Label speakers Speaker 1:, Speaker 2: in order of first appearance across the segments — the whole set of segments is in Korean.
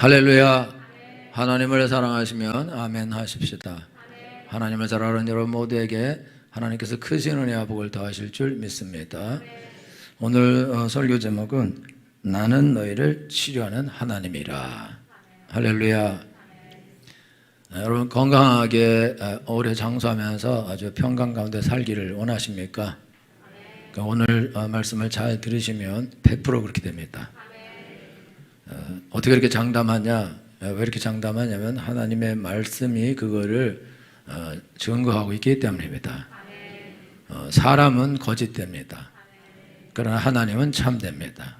Speaker 1: 할렐루야. 하나님을 사랑하시면 아멘 하십시다. 하나님을 사랑하는 여러분 모두에게 하나님께서 크신 은혜와 복을 더하실 줄 믿습니다. 오늘 설교 제목은 나는 너희를 치료하는 하나님이라. 할렐루야. 여러분 건강하게 오래 장수하면서 아주 평강 가운데 살기를 원하십니까? 오늘 말씀을 잘 들으시면 100% 그렇게 됩니다. 어떻게 이렇게 장담하냐? 왜 이렇게 장담하냐면 하나님의 말씀이 그거를 증거하고 있기 때문입니다. 사람은 거짓됩니다. 그러나 하나님은 참됩니다.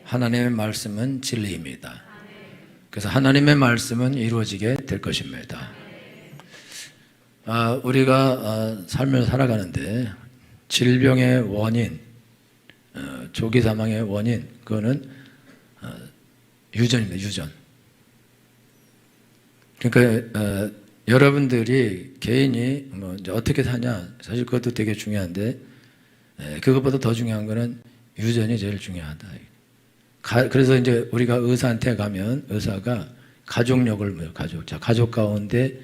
Speaker 1: 하나님의 말씀은 진리입니다. 그래서 하나님의 말씀은 이루어지게 될 것입니다. 우리가 삶을 살아가는데 질병의 원인, 조기 사망의 원인, 그거는 유전입니다. 유전. 그러니까 여러분들이 개인이 이제 어떻게 사냐, 사실 그것도 되게 중요한데 그것보다 더 중요한 거는 유전이 제일 중요하다. 그래서 이제 우리가 의사한테 가면 의사가 가족력을 물어요. 가족 가운데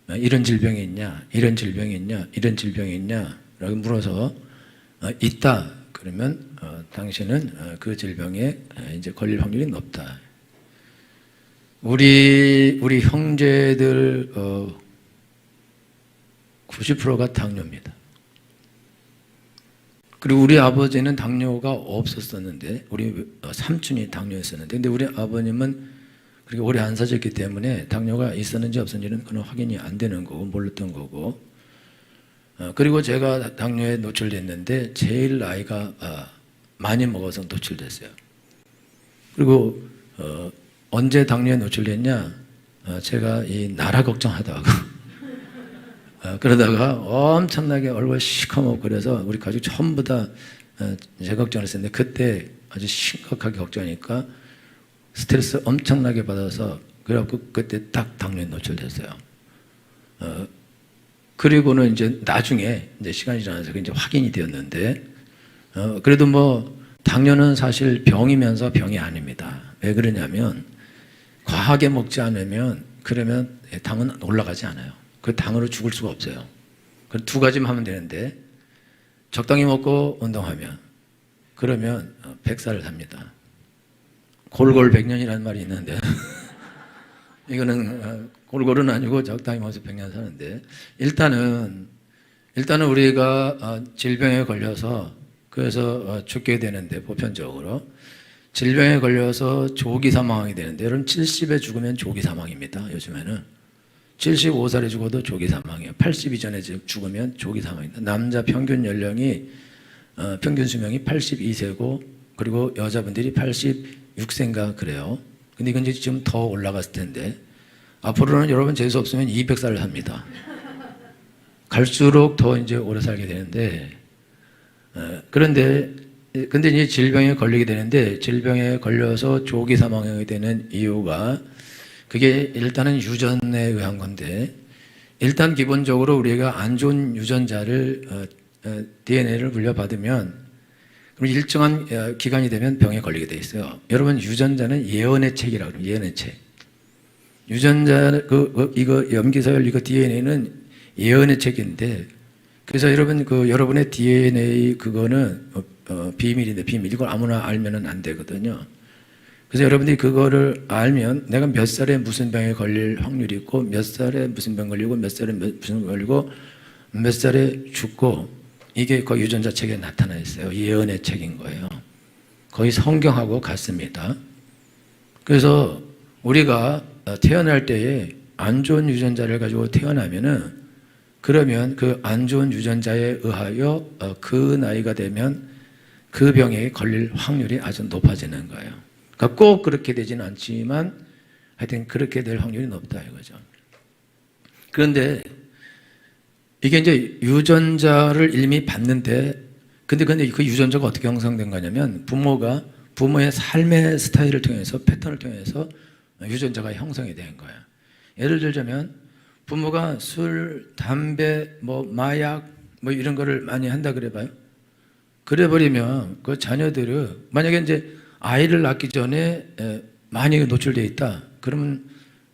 Speaker 1: 이런 질병이 있냐, 이런 질병이 있냐, 이런 질병이 있냐 라고 물어서 있다. 그러면 당신은 그 질병에 이제 걸릴 확률이 높다. 우리 형제들 90%가 당뇨입니다. 그리고 우리 아버지는 당뇨가 없었었는데, 우리 삼촌이 당뇨였었는데, 근데 우리 아버님은 그렇게 오래 안 사셨기 때문에 당뇨가 있었는지 없었는지는 그건 확인이 안 되는 거고 몰랐던 거고. 그리고 제가 당뇨에 노출됐는데 제일 나이가 많이 먹어서 노출됐어요. 그리고 언제 당뇨에 노출됐냐? 제가 이 나라 걱정하다가 그러다가 엄청나게 얼굴 시커멓고 그래서 우리 가족 전부 다 제 걱정을 했었는데 그때 아주 심각하게 걱정하니까 스트레스 엄청나게 받아서 그래갖고 그때 딱 당뇨에 노출됐어요. 그리고는 이제 나중에 이제 시간이 지나서 이제 확인이 되었는데 그래도 뭐 당뇨는 사실 병이면서 병이 아닙니다. 왜 그러냐면 과하게 먹지 않으면 그러면 당은 올라가지 않아요. 그 당으로 죽을 수가 없어요. 그 두 가지만 하면 되는데 적당히 먹고 운동하면 그러면 100살을 삽니다. 골골 100년이라는 말이 있는데 이거는 골골은 아니고 적당히 먹어서 100년 사는데 일단은 우리가 질병에 걸려서 그래서 죽게 되는데 보편적으로 질병에 걸려서 조기 사망하게 되는데 여러분 70에 죽으면 조기 사망입니다. 요즘에는 75살에 죽어도 조기 사망이에요. 80 이전에 죽으면 조기 사망입니다. 남자 평균 연령이 평균 수명이 82세고 그리고 여자분들이 86세인가 그래요. 근데 이건 이제 지금 더 올라갔을 텐데 앞으로는 여러분 재수 없으면 200살을 삽니다. 갈수록 더 이제 오래 살게 되는데 근데 이제 질병에 걸리게 되는데 질병에 걸려서 조기 사망하게 되는 이유가 그게 일단은 유전에 의한 건데 일단 기본적으로 우리가 안 좋은 유전자를 DNA를 물려받으면 그럼 일정한 기간이 되면 병에 걸리게 돼 있어요. 여러분 유전자는 예언의 책이라고 그래요. 예언의 책. 유전자 이거 염기서열 이거 DNA는 예언의 책인데 그래서 여러분 여러분의 DNA 그거는 비밀인데 비밀 이걸 아무나 알면은 안 되거든요. 그래서 여러분들이 그거를 알면 내가 몇 살에 무슨 병에 걸릴 확률이 있고 몇 살에 무슨 병 걸리고 몇 살에 무슨 병 걸리고 몇 살에 죽고 이게 그 유전자 책에 나타나 있어요. 예언의 책인 거예요. 거의 성경하고 같습니다. 그래서 우리가 태어날 때에 안 좋은 유전자를 가지고 태어나면은 그러면 그 안 좋은 유전자에 의하여 그 나이가 되면 그 병에 걸릴 확률이 아주 높아지는 거예요. 그러니까 꼭 그렇게 되지는 않지만 하여튼 그렇게 될 확률이 높다 이거죠. 그런데 이게 이제 유전자를 이미 받는데 근데 그 유전자가 어떻게 형성된 거냐면 부모의 삶의 스타일을 통해서 패턴을 통해서 유전자가 형성이 된 거예요. 예를 들자면 부모가 술, 담배, 마약 이런 거를 많이 한다 그래 봐요. 그래 버리면 그 자녀들은 만약에 이제 아이를 낳기 전에 많이 노출되어 있다. 그러면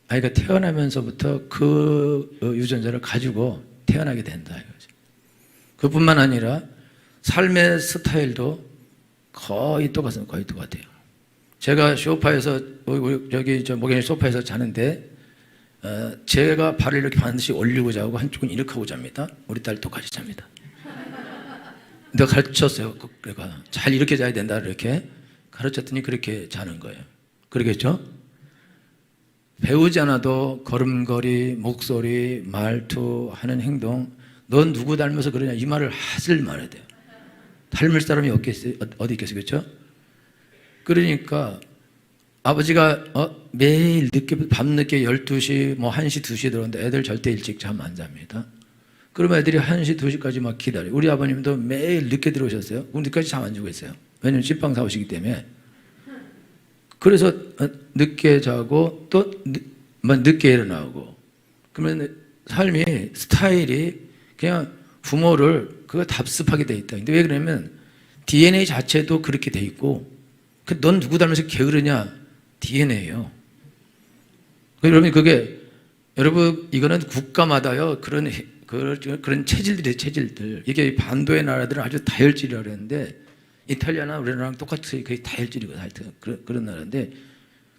Speaker 1: 아이가 태어나면서부터 그 유전자를 가지고 태어나게 된다 이거죠. 그뿐만 아니라 삶의 스타일도 거의 똑같아요. 거의 똑같아요. 제가 소파에서 여기 저 목욕탕 소파에서 자는데 제가 발을 이렇게 반드시 올리고 자고 한쪽은 이렇게 하고 잡니다. 우리 딸 똑같이 잡니다. 내가 가르쳤어요. 그러니까 잘 이렇게 자야 된다 이렇게 가르쳤더니 그렇게 자는 거예요. 그러겠죠? 배우지 않아도 걸음걸이, 목소리, 말투, 하는 행동, 넌 누구 닮아서 그러냐 이 말을 하질 말아야 돼요. 닮을 사람이 어디 있겠어요, 그렇죠? 그러니까 아버지가 매일 늦게 밤늦게 12시, 뭐 1시, 2시 들어오는데 애들 절대 일찍 잠 안 잡니다. 그러면 애들이 1시, 2시까지 막 기다려요. 우리 아버님도 매일 늦게 들어오셨어요. 그럼 늦게까지 잠 안 주고 있어요. 왜냐면 찐빵 사오시기 때문에. 그래서 늦게 자고 또 늦게 일어나고. 그러면 삶이 스타일이 그냥 부모를 그거 답습하게 돼 있다. 근데 왜 그러냐면 DNA 자체도 그렇게 돼 있고 넌 누구 닮아서 게으르냐? DNA예요. 여러분 그게 여러분 이거는 국가마다요 그런 체질들이 체질들. 이게 반도의 나라들은 아주 다혈질이라고 그랬는데 이탈리아나 우리나라랑 똑같이 거의 다혈질이고 하여튼 그런 나라인데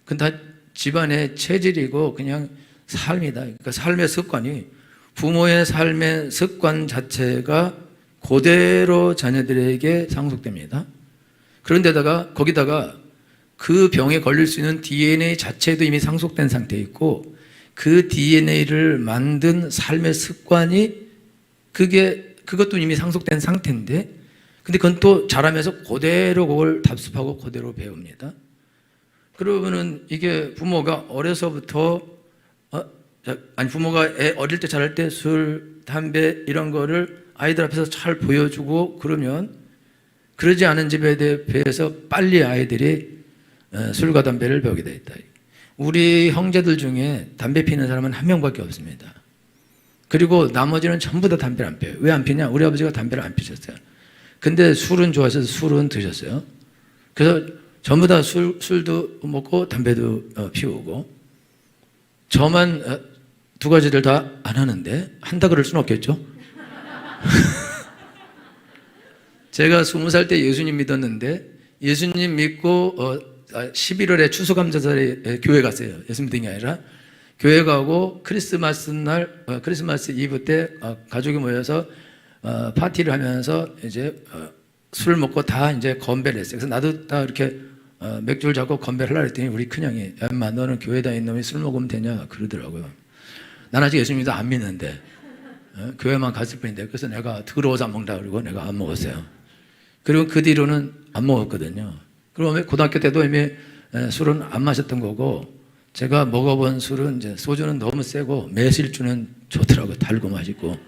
Speaker 1: 그건 다 집안의 체질이고 그냥 삶이다. 그러니까 삶의 습관이 부모의 삶의 습관 자체가 그대로 자녀들에게 상속됩니다. 그런데다가 거기다가 그 병에 걸릴 수 있는 DNA 자체도 이미 상속된 상태에 있고 그 DNA를 만든 삶의 습관이 그것도 이미 상속된 상태인데 근데 그건 또 자라면서 그대로 그걸 답습하고 그대로 배웁니다. 그러면은 이게 부모가 어려서부터 부모가 애 어릴 때 자랄 때 술, 담배 이런 거를 아이들 앞에서 잘 보여주고 그러면 그러지 않은 집에 비해서 빨리 아이들이 술과 담배를 배우게 돼 있다. 우리 형제들 중에 담배 피는 사람은 한 명밖에 없습니다. 그리고 나머지는 전부 다 담배를 안 피워요. 왜 안 피냐? 우리 아버지가 담배를 안 피셨어요. 근데 술은 좋아하셔서 술은 드셨어요. 그래서 전부 다 술도 먹고 담배도 피우고 저만 두 가지를 다 안 하는데 한다 그럴 수는 없겠죠? 제가 20살 때 예수님 믿었는데 예수님 믿고 11월에 추수감사절에 교회 갔어요. 예수 믿은 게 아니라 교회 가고 크리스마스 날 크리스마스 이브 때 가족이 모여서 파티를 하면서 이제 술 먹고 다 이제 건배를 했어요. 그래서 나도 다 이렇게 맥주를 잡고 건배를 하려고 했더니 우리 큰형이 야 인마 너는 교회 다니는 놈이 술 먹으면 되냐 그러더라고요. 난 아직 예수님도 안 믿는데 교회만 갔을 뿐인데 그래서 내가 더러워서 안 먹는다 그러고 내가 안 먹었어요. 그리고 그 뒤로는 안 먹었거든요. 그러면 고등학교 때도 이미 술은 안 마셨던 거고 제가 먹어본 술은 이제 소주는 너무 세고 매실주는 좋더라고요. 달고 맛있고.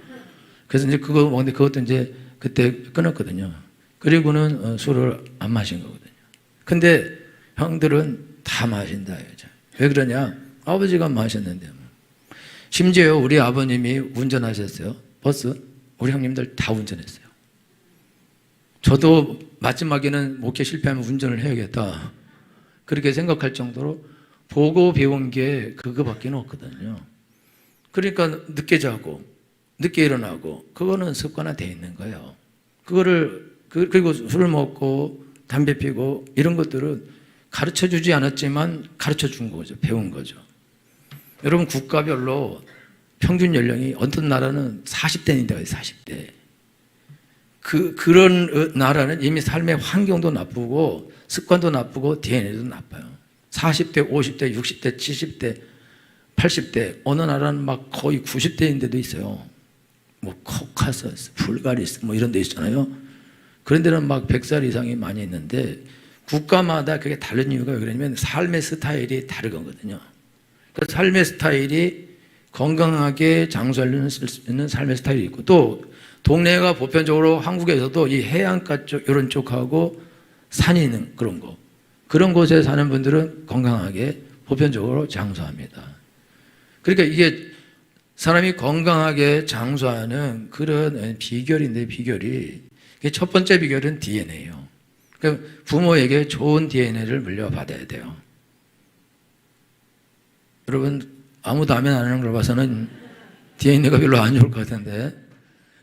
Speaker 1: 그래서 이제 그거 먹는데 그것도 이제 그때 끊었거든요. 그리고는 술을 안 마신 거거든요. 근데 형들은 다 마신다. 왜 그러냐? 아버지가 마셨는데. 심지어 우리 아버님이 운전하셨어요. 버스. 우리 형님들 다 운전했어요. 저도 마지막에는 목회 실패하면 운전을 해야겠다. 그렇게 생각할 정도로 보고 배운 게 그거밖에 없거든요. 그러니까 늦게 자고 늦게 일어나고 그거는 습관화되어 있는 거예요. 그리고 술을 먹고 담배 피고 이런 것들은 가르쳐주지 않았지만 가르쳐준 거죠. 배운 거죠. 여러분 국가별로 평균 연령이 어떤 나라는 40대인데 40대. 그런 나라는 이미 삶의 환경도 나쁘고 습관도 나쁘고 DNA도 나빠요. 40대, 50대, 60대, 70대, 80대 어느 나라는 막 거의 90대인데도 있어요. 뭐 코카서스, 불가리스 뭐 이런 데 있잖아요. 그런 데는 막 100살 이상이 많이 있는데 국가마다 그게 다른 이유가 왜 그러냐면 삶의 스타일이 다르거든요. 그 삶의 스타일이 건강하게 장수하려는 수 있는 삶의 스타일이 있고 또 동네가 보편적으로 한국에서도 이 해안가 쪽 이런 쪽하고 산이 있는 그런 곳에 사는 분들은 건강하게 보편적으로 장수합니다. 그러니까 이게 사람이 건강하게 장수하는 그런 비결인데 비결이 첫 번째 비결은 DNA예요. 그러니까 부모에게 좋은 DNA를 물려받아야 돼요. 여러분 아무도 아멘 안 하는 걸 봐서는 DNA가 별로 안 좋을 것 같은데,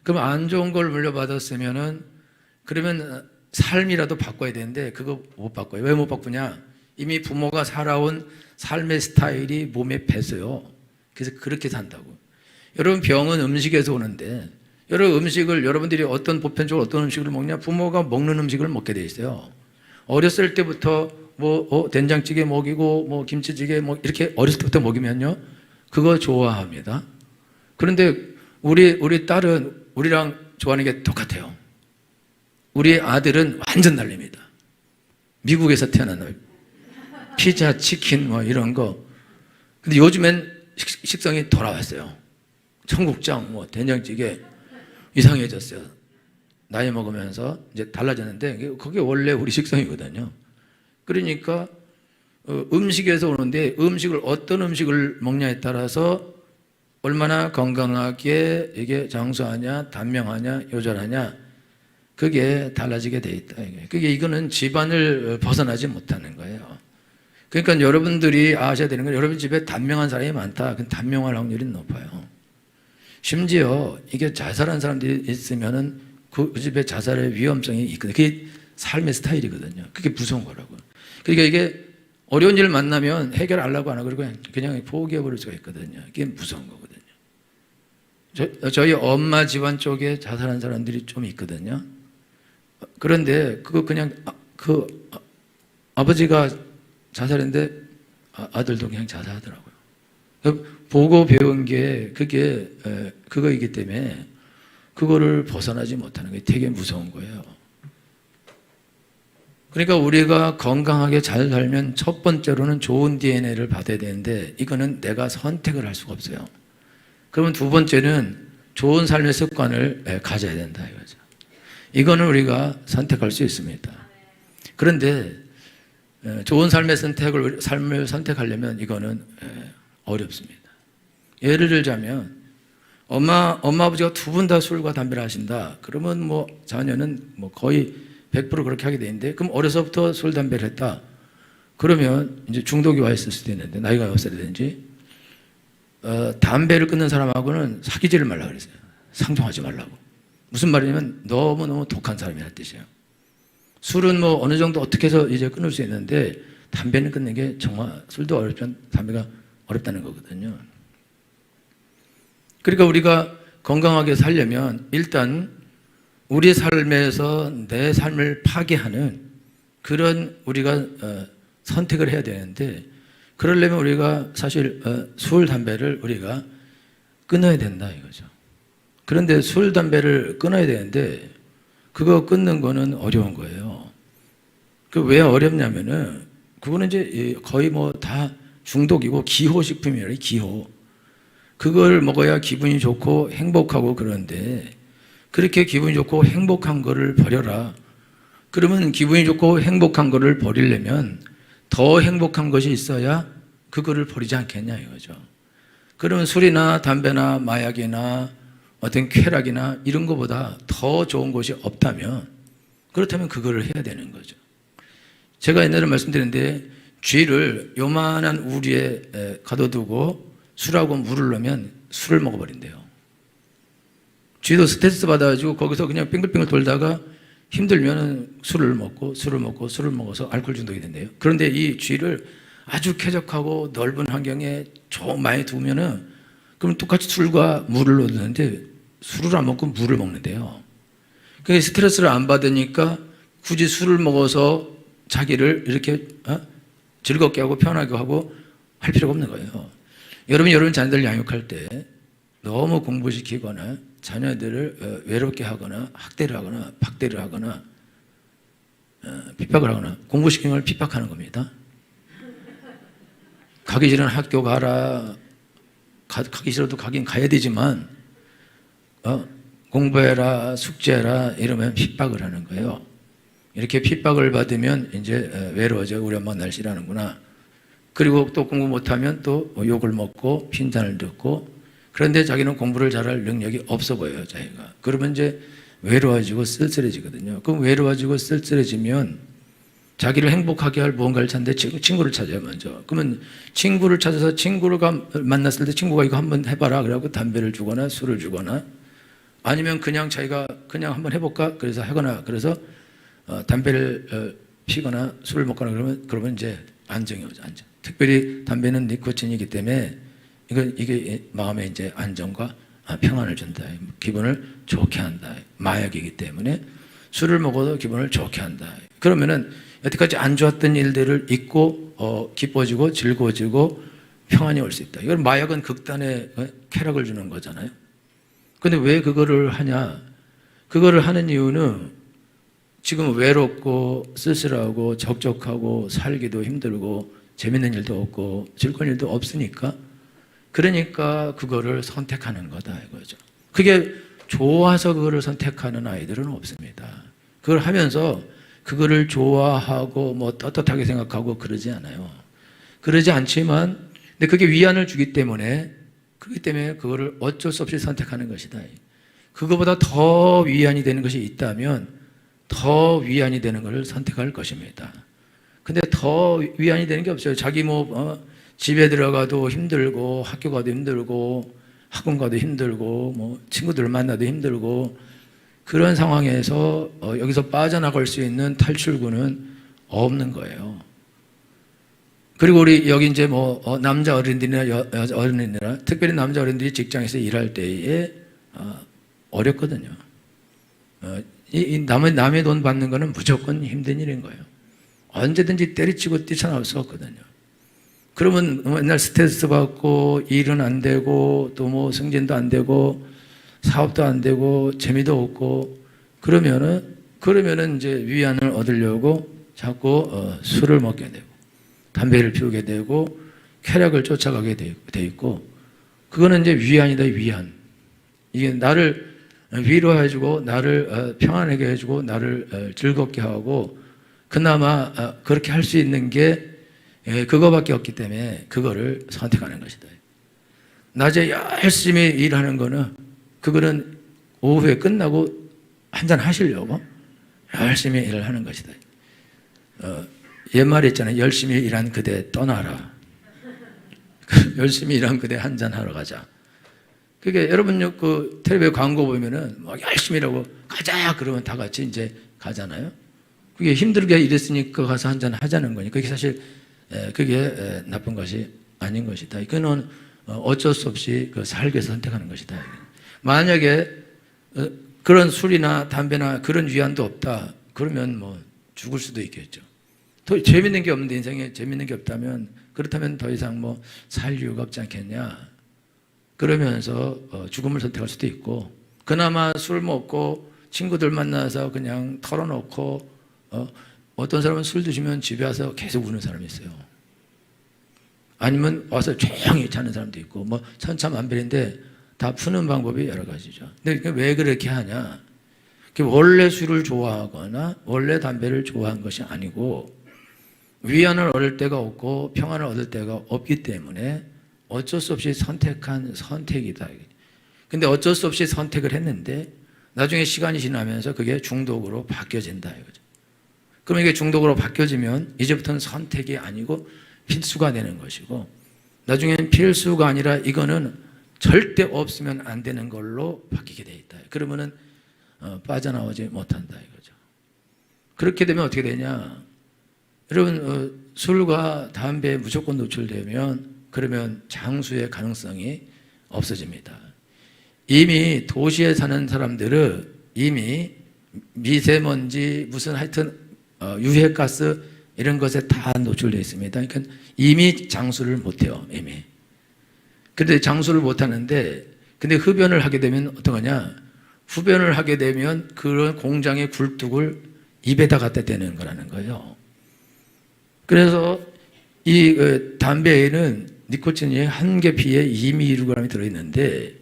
Speaker 1: 그럼 안 좋은 걸 물려받았으면은 그러면 삶이라도 바꿔야 되는데 그거 못 바꿔요. 왜 못 바꾸냐? 이미 부모가 살아온 삶의 스타일이 몸에 뱄어요. 그래서 그렇게 산다고. 여러분 병은 음식에서 오는데, 여러분 음식을 여러분들이 어떤 보편적으로 어떤 음식을 먹냐? 부모가 먹는 음식을 먹게 돼 있어요. 어렸을 때부터 된장찌개 먹이고 김치찌개 이렇게 어렸을 때부터 먹이면요, 그거 좋아합니다. 그런데 우리 딸은 우리랑 좋아하는 게 똑같아요. 우리 아들은 완전 달립니다. 미국에서 태어난 놈. 피자, 치킨 이런 거. 근데 요즘엔 식성이 돌아왔어요. 청국장, 된장찌개 이상해졌어요. 나이 먹으면서 이제 달라졌는데 그게 원래 우리 식성이거든요. 그러니까 음식에서 오는데 음식을 어떤 음식을 먹냐에 따라서 얼마나 건강하게 이게 장수하냐, 단명하냐, 요절하냐, 그게 달라지게 돼 있다. 이거는 집안을 벗어나지 못하는 거예요. 그러니까 여러분들이 아셔야 되는 건, 여러분 집에 단명한 사람이 많다. 그 단명할 확률이 높아요. 심지어 이게 자살한 사람들이 있으면은 그 집에 자살의 위험성이 있거든요. 그게 삶의 스타일이거든요. 그게 무서운 거라고. 그러니까 이게 어려운 일 만나면 해결하려고 안 하고 그냥 포기해버릴 수가 있거든요. 이게 무서운 거거든요. 저희 엄마 집안 쪽에 자살한 사람들이 좀 있거든요. 그런데 그거 그냥 아버지가 자살했는데 아들도 그냥 자살하더라고요. 보고 배운 게 그거이기 때문에 그거를 벗어나지 못하는 게 되게 무서운 거예요. 그러니까 우리가 건강하게 잘 살면 첫 번째로는 좋은 DNA를 받아야 되는데, 이거는 내가 선택을 할 수가 없어요. 그러면 두 번째는 좋은 삶의 습관을 가져야 된다 이거죠. 이거는 우리가 선택할 수 있습니다. 그런데 좋은 삶을 선택하려면 이거는 어렵습니다. 예를 들자면 엄마 아버지가 두 분 다 술과 담배를 하신다. 그러면 자녀는 거의 100% 그렇게 하게 되는데, 그럼 어려서부터 술 담배를 했다. 그러면 이제 중독이 와 있을 수도 있는데, 나이가 몇 살이 되는지, 담배를 끊는 사람하고는 사귀지를 말라고 그랬어요. 상종하지 말라고. 무슨 말이냐면 너무너무 독한 사람이라는 뜻이에요. 술은 어느 정도 어떻게 해서 이제 끊을 수 있는데, 담배는 끊는 게 정말, 술도 어렵지만 담배가 어렵다는 거거든요. 그러니까 우리가 건강하게 살려면 일단 우리 삶에서 내 삶을 파괴하는 그런 우리가 선택을 해야 되는데, 그러려면 우리가 사실 술, 담배를 우리가 끊어야 된다 이거죠. 그런데 술, 담배를 끊어야 되는데 그거 끊는 거는 어려운 거예요. 왜 어렵냐면은 그거는 이제 거의 다 중독이고 기호식품이에요. 기호. 그걸 먹어야 기분이 좋고 행복하고, 그런데 그렇게 기분이 좋고 행복한 거를 버려라. 그러면 기분이 좋고 행복한 거를 버리려면 더 행복한 것이 있어야 그거를 버리지 않겠냐 이거죠. 그러면 술이나 담배나 마약이나 어떤 쾌락이나 이런 것보다 더 좋은 것이 없다면, 그렇다면 그거를 해야 되는 거죠. 제가 옛날에 말씀드렸는데, 쥐를 요만한 우리에 가둬두고 술하고 물을 넣으면 술을 먹어버린대요. 쥐도 스트레스 받아가지고 거기서 그냥 빙글빙글 돌다가 힘들면 술을 먹어서 알코올 중독이 된대요. 그런데 이 쥐를 아주 쾌적하고 넓은 환경에 좀 많이 두면은, 그럼 똑같이 술과 물을 넣는데 술을 안 먹고 물을 먹는데요. 그게 스트레스를 안 받으니까 굳이 술을 먹어서 자기를 이렇게 즐겁게 하고 편하게 하고 할 필요가 없는 거예요. 여러분 자녀들 양육할 때 너무 공부시키거나 자녀들을 외롭게 하거나 학대를 하거나 박대를 하거나 핍박을 하거나, 공부시키는 걸 핍박하는 겁니다. 가기 싫은 학교 가라. 가기 싫어도 가긴 가야 되지만 공부해라, 숙제해라 이러면 핍박을 하는 거예요. 이렇게 핍박을 받으면 이제 외로워져. 우리 엄마 날 싫어하는구나. 그리고 또 공부 못하면 또 욕을 먹고 핀잔을 듣고, 그런데 자기는 공부를 잘할 능력이 없어 보여요, 자기가. 그러면 이제 외로워지고 쓸쓸해지거든요. 그럼 외로워지고 쓸쓸해지면 자기를 행복하게 할 무언가를 찾는데 친구를 찾아요, 먼저. 그러면 친구를 찾아서 친구가 만났을 때 친구가 이거 한번 해봐라. 그래갖고 담배를 주거나 술을 주거나 아니면 그냥 자기가 그냥 한번 해볼까? 그래서 하거나 그래서 담배를 피거나 술을 먹거나 그러면 이제 안정이 오죠, 안정. 특별히 담배는 니코틴이기 때문에 이게 마음에 이제 안정과 평안을 준다. 기분을 좋게 한다. 마약이기 때문에 술을 먹어도 기분을 좋게 한다. 그러면은 여태까지 안 좋았던 일들을 잊고 기뻐지고 즐거워지고 평안이 올 수 있다. 이건 마약은 극단의 쾌락을 주는 거잖아요. 근데 왜 그거를 하냐? 그거를 하는 이유는 지금 외롭고 쓸쓸하고 적적하고 살기도 힘들고 재밌는 일도 없고 즐거운 일도 없으니까 그러니까 그거를 선택하는 거다 이거죠. 그게 좋아서 그거를 선택하는 아이들은 없습니다. 그걸 하면서 그거를 좋아하고 뭐 떳떳하게 생각하고 그러지 않아요. 그러지 않지만 근데 그게 위안을 주기 때문에 그렇기 때문에 그거를 어쩔 수 없이 선택하는 것이다. 그거보다 더 위안이 되는 것이 있다면 더 위안이 되는 것을 선택할 것입니다. 근데 더 위안이 되는 게 없어요. 자기 집에 들어가도 힘들고 학교 가도 힘들고 학원 가도 힘들고 뭐 친구들 만나도 힘들고 그런 상황에서 여기서 빠져나갈 수 있는 탈출구는 없는 거예요. 그리고 우리 여기 이제 남자 어른들이나 여자 어른들이나 특별히 남자 어른들이 직장에서 일할 때에 어렵거든요. 남의 돈 받는 거는 무조건 힘든 일인 거예요. 언제든지 때리치고 뛰쳐나올 수가 없거든요. 그러면 맨날 스트레스 받고 일은 안 되고 또 승진도 안 되고 사업도 안 되고 재미도 없고 그러면은 이제 위안을 얻으려고 자꾸 술을 먹게 되고 담배를 피우게 되고 쾌락을 쫓아가게 돼 있고 그거는 이제 위안이다, 위안. 이게 나를 위로해주고 나를 평안하게 해주고 나를 즐겁게 하고 그나마 그렇게 할 수 있는 게 그거밖에 없기 때문에 그거를 선택하는 것이다. 낮에 열심히 일하는 거는 그거는 오후에 끝나고 한잔 하시려고 열심히 일을 하는 것이다. 옛말에 있잖아요. 열심히 일한 그대 떠나라. 열심히 일한 그대 한잔 하러 가자. 그게 여러분 그 텔레비전 광고 보면은 막 열심히 일하고 가자 그러면 다 같이 이제 가잖아요. 그게 힘들게 일했으니까 가서 한잔 하자는 거니까 그게 사실 그게 나쁜 것이 아닌 것이다. 이거는 어쩔 수 없이 그 살기 위해서 선택하는 것이다. 만약에 그런 술이나 담배나 그런 위안도 없다. 그러면 죽을 수도 있겠죠. 더 재밌는 게 없는데 인생에 재밌는 게 없다면 그렇다면 더 이상 살 이유가 없지 않겠냐. 그러면서 죽음을 선택할 수도 있고 그나마 술 먹고 친구들 만나서 그냥 털어놓고 어떤 사람은 술 드시면 집에 와서 계속 우는 사람이 있어요. 아니면 와서 조용히 자는 사람도 있고 천차만별인데 다 푸는 방법이 여러 가지죠. 근데 왜 그렇게 하냐? 원래 술을 좋아하거나 원래 담배를 좋아한 것이 아니고 위안을 얻을 때가 없고 평안을 얻을 때가 없기 때문에 어쩔 수 없이 선택한 선택이다. 근데 어쩔 수 없이 선택을 했는데 나중에 시간이 지나면서 그게 중독으로 바뀌어진다 이거죠. 그럼 이게 중독으로 바뀌어지면 이제부터는 선택이 아니고 필수가 되는 것이고 나중에는 필수가 아니라 이거는 절대 없으면 안 되는 걸로 바뀌게 돼 있다. 그러면은 빠져나오지 못한다 이거죠. 그렇게 되면 어떻게 되냐? 여러분 술과 담배에 무조건 노출되면 그러면 장수의 가능성이 없어집니다. 이미 도시에 사는 사람들은 이미 미세먼지 무슨 하여튼 유해가스 이런 것에 다 노출되어 있습니다. 그러니까 이미 장수를 못해요. 이미. 그런데 장수를 못하는데 근데 흡연을 하게 되면 어떡하냐? 흡연을 하게 되면 그런 공장의 굴뚝을 입에다 갖다 대는 거라는 거예요. 그래서 이 담배에는 니코틴이 한 개 피에 2mg 들어있는데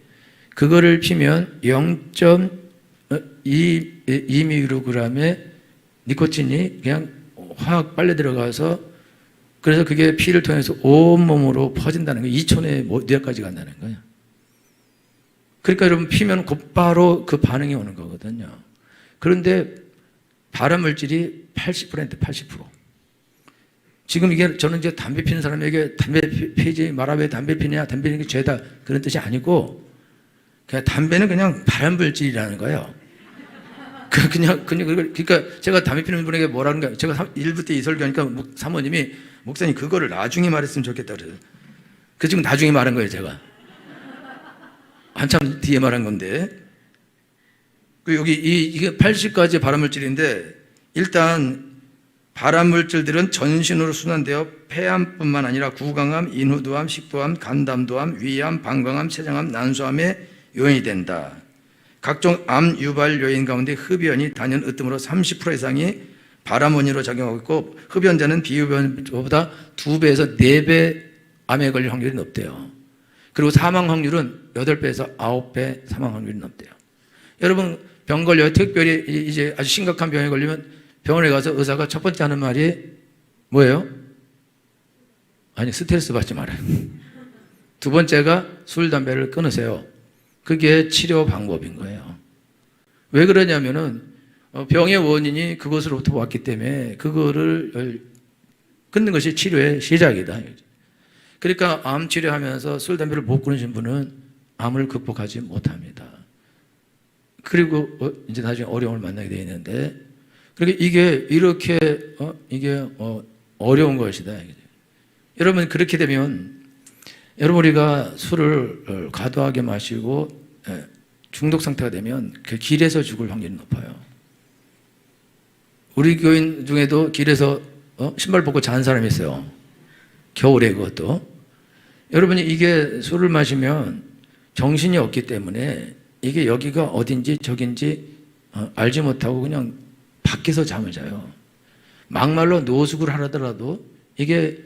Speaker 1: 그거를 피면 0.2mg의 니코틴이 그냥 확 빨려 들어가서 그래서 그게 피를 통해서 온몸으로 퍼진다는 거예요. 2촌의 뇌까지 간다는 거예요. 그러니까 여러분 피면 곧바로 그 반응이 오는 거거든요. 그런데 발암물질이 80%, 80%. 지금 이게 저는 이제 담배 피는 사람에게 담배 피지 마라, 왜 담배 피냐, 담배 피는 게 죄다, 그런 뜻이 아니고, 그냥 담배는 그냥 발암물질이라는 거예요. 그러니까 제가 담배 피는 분에게 뭐라는 거야. 제가 1부 때 이 설교하니까 사모님이 목사님 그거를 나중에 말했으면 좋겠다 그래요. 그 지금 나중에 말한 거예요, 제가. 한참 뒤에 말한 건데. 여기 이게 80가지 발암물질인데, 일단 발암물질들은 전신으로 순환되어 폐암뿐만 아니라 구강암, 인후두암, 식도암, 간담도암, 위암, 방광암, 췌장암, 난소암의 요인이 된다. 각종 암 유발 요인 가운데 흡연이 단연 으뜸으로 30% 이상이 발암 원인으로 작용하고 있고, 흡연자는 비흡연자보다 2배에서 4배 암에 걸릴 확률이 높대요. 그리고 사망 확률은 8배에서 9배 사망 확률이 높대요. 여러분 병 걸려요. 특별히 이제 아주 심각한 병에 걸리면 병원에 가서 의사가 첫 번째 하는 말이 뭐예요? 아니, 스트레스 받지 말아요. 두 번째가 술, 담배를 끊으세요. 그게 치료 방법인 거예요. 왜 그러냐면은 병의 원인이 그것으로부터 왔기 때문에 그거를 끊는 것이 치료의 시작이다. 그러니까 암 치료하면서 술, 담배를 못 끊으신 분은 암을 극복하지 못합니다. 그리고 이제 나중에 어려움을 만나게 되어 있는데, 그러니까 이게 이렇게 어려운 것이다. 여러분 그렇게 되면 여러분 우리가 술을 과도하게 마시고 중독 상태가 되면 그 길에서 죽을 확률이 높아요. 우리 교인 중에도 길에서 신발 벗고 자는 사람이 있어요. 겨울에 그것도. 여러분이 이게 술을 마시면 정신이 없기 때문에 이게 여기가 어딘지 저긴지 알지 못하고 그냥 밖에서 잠을 자요. 막말로 노숙을 하더라도 이게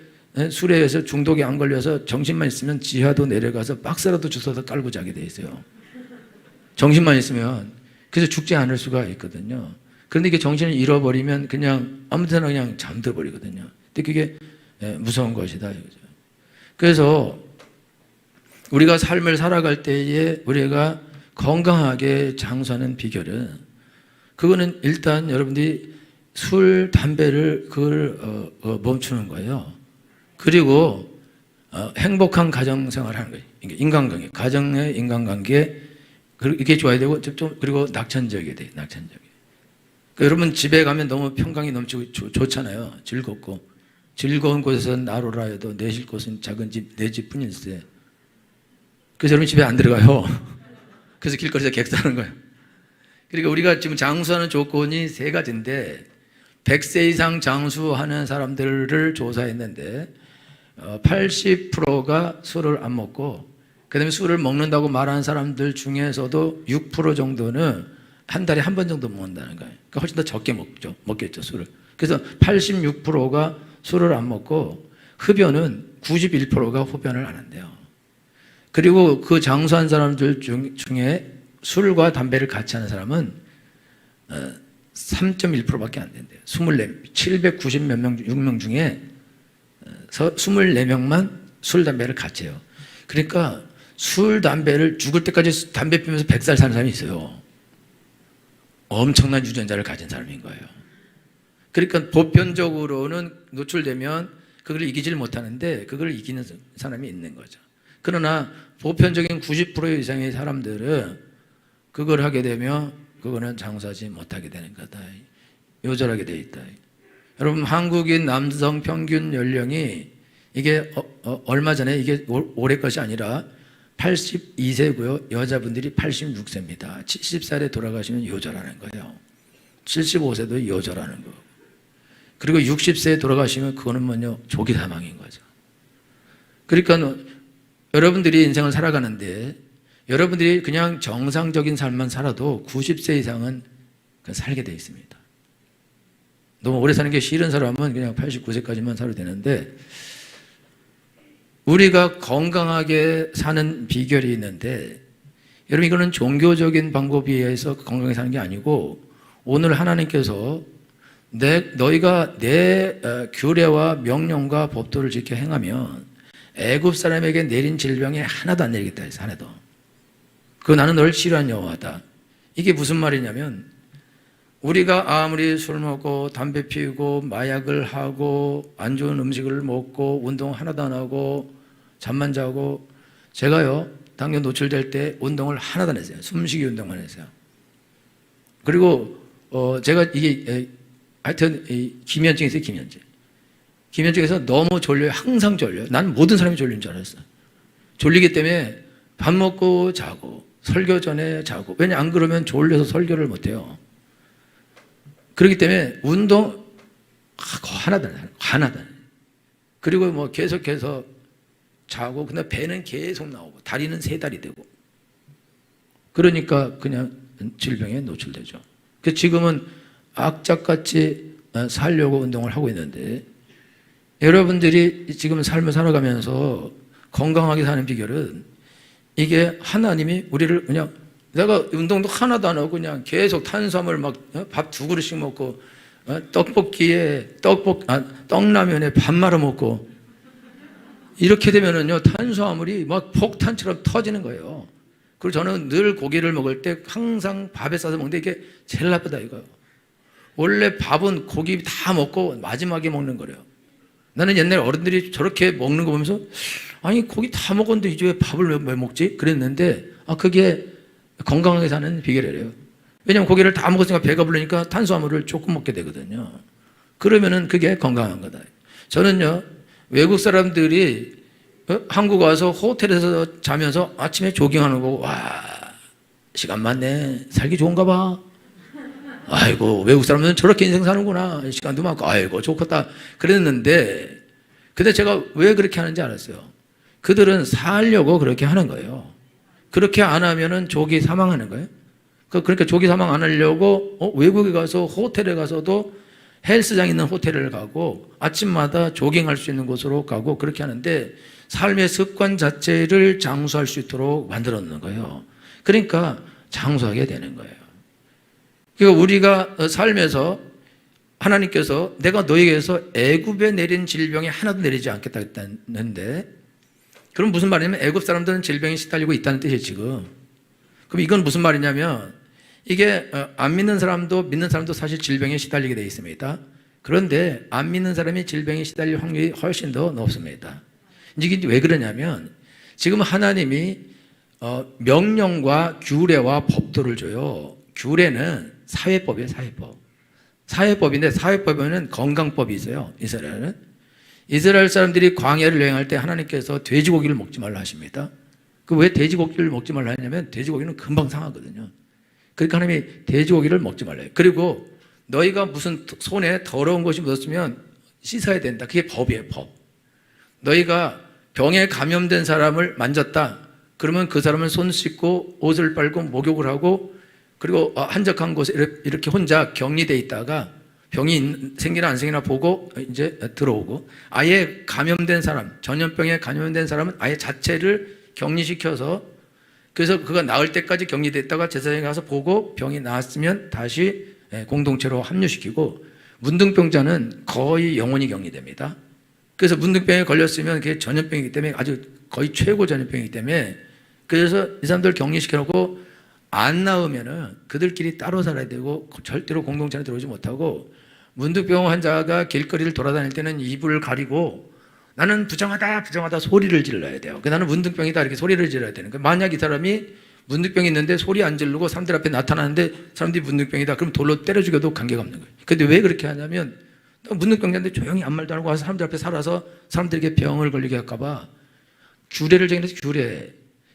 Speaker 1: 술에 의해서 중독이 안 걸려서 정신만 있으면 지하도 내려가서 박스라도 주워서 깔고 자게 돼 있어요. 정신만 있으면. 그래서 죽지 않을 수가 있거든요. 그런데 이게 정신을 잃어버리면 그냥 아무 데나 그냥 잠들어 버리거든요. 근데 그게 무서운 것이다. 그래서 우리가 삶을 살아갈 때에 우리가 건강하게 장수하는 비결은, 그거는 일단 여러분들이 술, 담배를 그걸 멈추는 거예요. 그리고 행복한 가정생활을 하는 거예요. 인간관계, 가정의 인간관계, 이게 좋아야 되고, 그리고 낙천적이어야 돼요. 낙천적이. 그러니까 여러분 집에 가면 너무 평강이 넘치고 좋잖아요. 즐겁고. 즐거운 곳에서 나로라 해도 내실 곳은 작은 집, 내 집뿐일세. 그래서 여러분 집에 안 들어가요. 그래서 길거리에서 객사하는 거예요. 그러니까 우리가 지금 장수하는 조건이 3가지인데, 100세 이상 장수하는 사람들을 조사했는데 80%가 술을 안 먹고, 그 다음에 술을 먹는다고 말하는 사람들 중에서도 6% 정도는 한 달에 한 번 정도 먹는다는 거예요. 그러니까 훨씬 더 적게 먹겠죠, 술을. 그래서 86%가 술을 안 먹고, 흡연은 91%가 흡연을 안 한대요. 그리고 그 장수한 사람들 중에 술과 담배를 같이 하는 사람은 3.1%밖에 안 된대요. 790 몇 명, 6명 중에 24명만 술, 담배를 같이 해요. 그러니까 술, 담배를 죽을 때까지 담배 피면서 100살 사는 사람이 있어요. 엄청난 유전자를 가진 사람인 거예요. 그러니까 보편적으로는 노출되면 그걸 이기질 못하는데 그걸 이기는 사람이 있는 거죠. 그러나 보편적인 90% 이상의 사람들은 그걸 하게 되면 그거는 장수하지 못하게 되는 거다. 요절하게 돼 있다. 여러분 한국인 남성 평균 연령이 이게 얼마 전에, 이게 올해 것이 아니라 82세고요. 여자분들이 86세입니다. 70살에 돌아가시면 요절하는 거예요. 75세도 요절하는 거. 그리고 60세에 돌아가시면 그거는 뭐냐, 조기 사망인 거죠. 그러니까 여러분들이 인생을 살아가는데 여러분들이 그냥 정상적인 삶만 살아도 90세 이상은 살게 돼 있습니다. 너무 오래 사는 게 싫은 사람은 그냥 89세까지만 살아도 되는데, 우리가 건강하게 사는 비결이 있는데, 여러분 이거는 종교적인 방법에 의해서 건강하게 사는 게 아니고, 오늘 하나님께서 너희가 내 규례와 명령과 법도를 지켜 행하면 애굽 사람에게 내린 질병에 하나도 안 내리겠다 해서, 하나도. 나는 너를 치료한 여호와다. 이게 무슨 말이냐면, 우리가 아무리 술 먹고 담배 피우고 마약을 하고 안 좋은 음식을 먹고 운동 하나도 안 하고 잠만 자고, 제가요 당뇨 노출될 때 운동을 하나도 안 했어요. 숨쉬기 운동만 했어요. 그리고 제가 이게 하여튼 기면증이 있어요. 기면증에서 너무 졸려요. 항상 졸려요. 난 모든 사람이 졸린 줄 알았어요. 졸리기 때문에 밥 먹고 자고 설교 전에 자고, 왜냐 안 그러면 졸려서 설교를 못해요. 그렇기 때문에 운동 하나도 안 해요. 그리고 뭐 계속해서 자고, 근데 배는 계속 나오고 다리는 3달이 되고, 그러니까 그냥 질병에 노출되죠. 그래서 지금은 악착같이 살려고 운동을 하고 있는데, 여러분들이 지금 삶을 살아가면서 건강하게 사는 비결은 이게 하나님이 우리를 그냥, 내가 운동도 하나도 안 하고 그냥 계속 탄수화물 막 밥 2그릇씩 먹고 떡라면에 밥 말아 먹고 이렇게 되면은요 탄수화물이 막 폭탄처럼 터지는 거예요. 그리고 저는 늘 고기를 먹을 때 항상 밥에 싸서 먹는데 이게 제일 나쁘다 이거예요. 원래 밥은 고기 다 먹고 마지막에 먹는 거래요. 나는 옛날에 어른들이 저렇게 먹는 거 보면서 아니 고기 다 먹었는데 이제 왜 밥을 왜 먹지? 그랬는데 그게 건강하게 사는 비결이래요. 왜냐하면 고기를 다 먹었으니까 배가 부르니까 탄수화물을 조금 먹게 되거든요. 그러면은 그게 건강한 거다. 저는요 외국 사람들이 한국 와서 호텔에서 자면서 아침에 조깅하는 거 보고 와 시간 많네, 살기 좋은가 봐. 아이고 외국 사람들은 저렇게 인생 사는구나, 시간도 많고 아이고 좋겠다 그랬는데, 근데 제가 왜 그렇게 하는지 알았어요. 그들은 살려고 그렇게 하는 거예요. 그렇게 안 하면은 조기 사망하는 거예요. 그러니까 조기 사망 안 하려고 외국에 가서 호텔에 가서도 헬스장 있는 호텔을 가고 아침마다 조깅할 수 있는 곳으로 가고 그렇게 하는데, 삶의 습관 자체를 장수할 수 있도록 만들어 놓는 거예요. 그러니까 장수하게 되는 거예요. 그러니까 우리가 삶에서 하나님께서 내가 너에게서 애굽에 내린 질병이 하나도 내리지 않겠다 했는데, 그럼 무슨 말이냐면 애굽 사람들은 질병에 시달리고 있다는 뜻이에요 지금. 그럼 이건 무슨 말이냐면 이게 안 믿는 사람도 믿는 사람도 사실 질병에 시달리게 되어 있습니다. 그런데 안 믿는 사람이 질병에 시달릴 확률이 훨씬 더 높습니다. 이게 왜 그러냐면 지금 하나님이 명령과 규례와 법도를 줘요. 규례는 사회법이에요. 사회법인데 사회법에는 건강법이 있어요. 이스라엘 사람들이 광야를 여행할 때 하나님께서 돼지고기를 먹지 말라 하십니다. 왜 돼지고기를 먹지 말라 하냐면 돼지고기는 금방 상하거든요. 그러니까 하나님이 돼지고기를 먹지 말래요. 그리고 너희가 무슨 손에 더러운 것이 묻었으면 씻어야 된다. 그게 법이에요, 법. 너희가 병에 감염된 사람을 만졌다. 그러면 그 사람은 손 씻고 옷을 빨고 목욕을 하고, 그리고 한적한 곳에 이렇게 혼자 격리돼 있다가 병이 생기나 안 생기나 보고 이제 들어오고, 아예 감염된 사람, 전염병에 감염된 사람은 아예 자체를 격리시켜서, 그래서 그가 나을 때까지 격리됐다가 제사장에 가서 보고 병이 나았으면 다시 공동체로 합류시키고, 문둥병자는 거의 영원히 격리됩니다. 그래서 문둥병에 걸렸으면 그게 전염병이기 때문에 아주 거의 최고 전염병이기 때문에, 그래서 이 사람들 격리시켜놓고 안 나으면은 그들끼리 따로 살아야 되고 절대로 공동체에 들어오지 못하고, 문둥병 환자가 길거리를 돌아다닐 때는 입을 가리고 나는 부정하다 소리를 질러야 돼요. 나는 문둥병이다 이렇게 소리를 질러야 되는 거예요. 만약 이 사람이 문둥병이 있는데 소리 안 지르고 사람들 앞에 나타나는데 사람들이 문둥병이다 그럼 돌로 때려 죽여도 관계가 없는 거예요. 근데 왜 그렇게 하냐면 문둥병자인데 조용히 아무 말도 안 하고 와서 사람들 앞에 살아서 사람들에게 병을 걸리게 할까 봐 규례를 정해서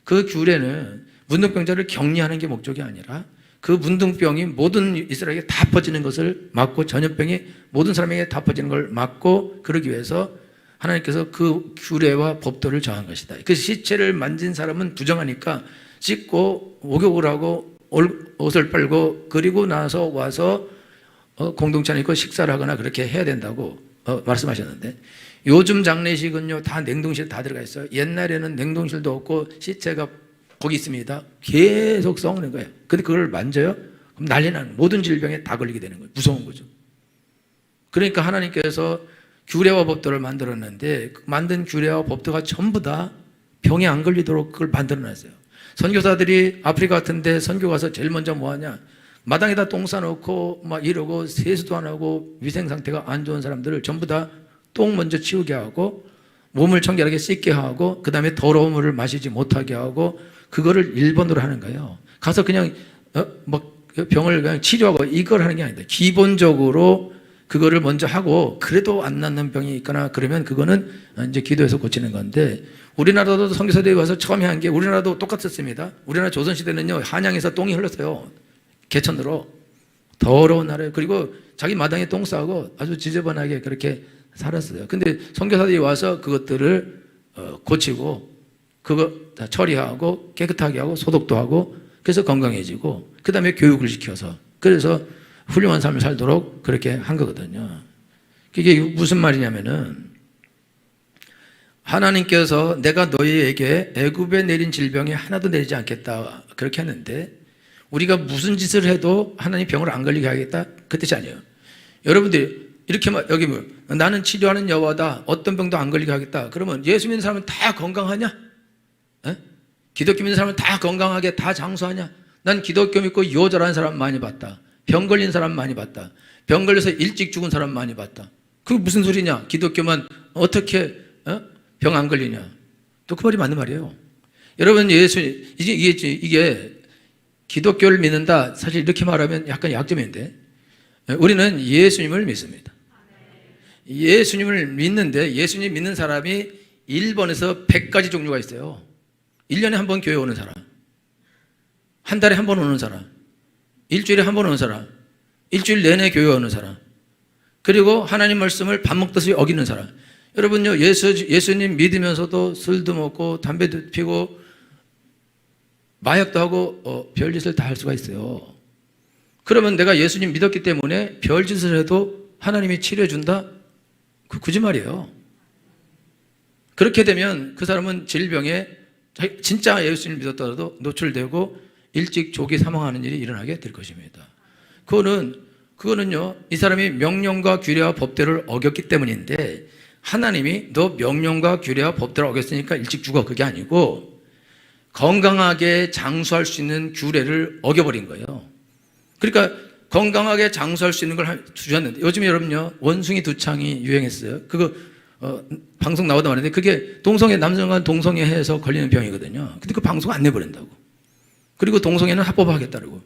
Speaker 1: 그 규례는 문둥병자를 격리하는 게 목적이 아니라 그 문둥병이 모든 이스라엘에게 다 퍼지는 것을 막고, 전염병이 모든 사람에게 다 퍼지는 걸 막고, 그러기 위해서 하나님께서 그 규례와 법도를 정한 것이다. 그 시체를 만진 사람은 부정하니까 씻고 목욕을 하고 옷을 빨고 그리고 나서 와서 공동체 안에 있고 식사를 하거나 그렇게 해야 된다고 말씀하셨는데, 요즘 장례식은요 다 냉동실에 다 들어가 있어요. 옛날에는 냉동실도 없고 시체가 거기 있습니다. 계속 썩는 거예요. 근데 그걸 만져요? 그럼 난리 나는 거예요. 모든 질병에 다 걸리게 되는 거예요. 무서운 거죠. 그러니까 하나님께서 규례와 법도를 만들었는데, 만든 규례와 법도가 전부 다 병에 안 걸리도록 그걸 만들어놨어요. 선교사들이 아프리카 같은 데 선교 가서 제일 먼저 뭐 하냐? 마당에다 똥 싸놓고 막 이러고 세수도 안 하고 위생 상태가 안 좋은 사람들을 전부 다 똥 먼저 치우게 하고 몸을 청결하게 씻게 하고 그 다음에 더러운 물을 마시지 못하게 하고 그거를 1번으로 하는 거예요. 가서 그냥 뭐 병을 그냥 치료하고 이걸 하는 게 아니다. 기본적으로 그거를 먼저 하고 그래도 안 낫는 병이 있거나 그러면 그거는 이제 기도해서 고치는 건데, 우리나라도 선교사들이 와서 처음에 한 게 우리나라도 똑같았습니다. 우리나라 조선시대는요, 한양에서 똥이 흘렀어요. 개천으로. 더러운 나라예요. 그리고 자기 마당에 똥 싸고 아주 지저분하게 그렇게 살았어요. 근데 선교사들이 와서 그것들을 고치고 그거 다 처리하고 깨끗하게 하고 소독도 하고 그래서 건강해지고 그 다음에 교육을 시켜서 그래서 훌륭한 삶을 살도록 그렇게 한 거거든요. 그게 무슨 말이냐면은 하나님께서 내가 너희에게 애굽에 내린 질병이 하나도 내리지 않겠다 그렇게 했는데 우리가 무슨 짓을 해도 하나님 병을 안 걸리게 하겠다 그 뜻이 아니에요. 여러분들이 이렇게 여기 뭐 나는 치료하는 여호와다 어떤 병도 안 걸리게 하겠다 그러면 예수 믿는 사람은 다 건강하냐? 에? 기독교 믿는 사람은 다 건강하게 다 장수하냐? 난 기독교 믿고 요절하는 사람 많이 봤다. 병 걸린 사람 많이 봤다. 병 걸려서 일찍 죽은 사람 많이 봤다. 그게 무슨 소리냐? 기독교만 어떻게 병 안 걸리냐? 또 그 말이 맞는 말이에요. 여러분 이게 기독교를 믿는다 사실 이렇게 말하면 약간 약점인데 우리는 예수님을 믿습니다. 예수님을 믿는데 예수님 믿는 사람이 1번에서 100가지 종류가 있어요. 1년에 한 번 교회 오는 사람, 한 달에 한 번 오는 사람, 일주일에 한 번 오는 사람, 일주일 내내 교회 오는 사람, 그리고 하나님 말씀을 밥 먹듯이 어기는 사람. 여러분요, 예수님 믿으면서도 술도 먹고 담배도 피고 마약도 하고 별짓을 다 할 수가 있어요. 그러면 내가 예수님 믿었기 때문에 별짓을 해도 하나님이 치료해 준다? 그 거짓말이에요. 그렇게 되면 그 사람은 질병에 진짜 예수님 믿었더라도 노출되고 일찍 조기 사망하는 일이 일어나게 될 것입니다. 그거는요, 이 사람이 명령과 규례와 법대로를 어겼기 때문인데 하나님이 너 명령과 규례와 법대로 어겼으니까 일찍 죽어 그게 아니고 건강하게 장수할 수 있는 규례를 어겨버린 거예요. 그러니까 건강하게 장수할 수 있는 걸 주셨는데 요즘 여러분요 원숭이 두창이 유행했어요. 그거 방송 나오다 말인데 그게 남성과 동성애해서 걸리는 병이거든요. 근데 그 방송 안 내버린다고. 그리고 동성애는 합법화하겠다고.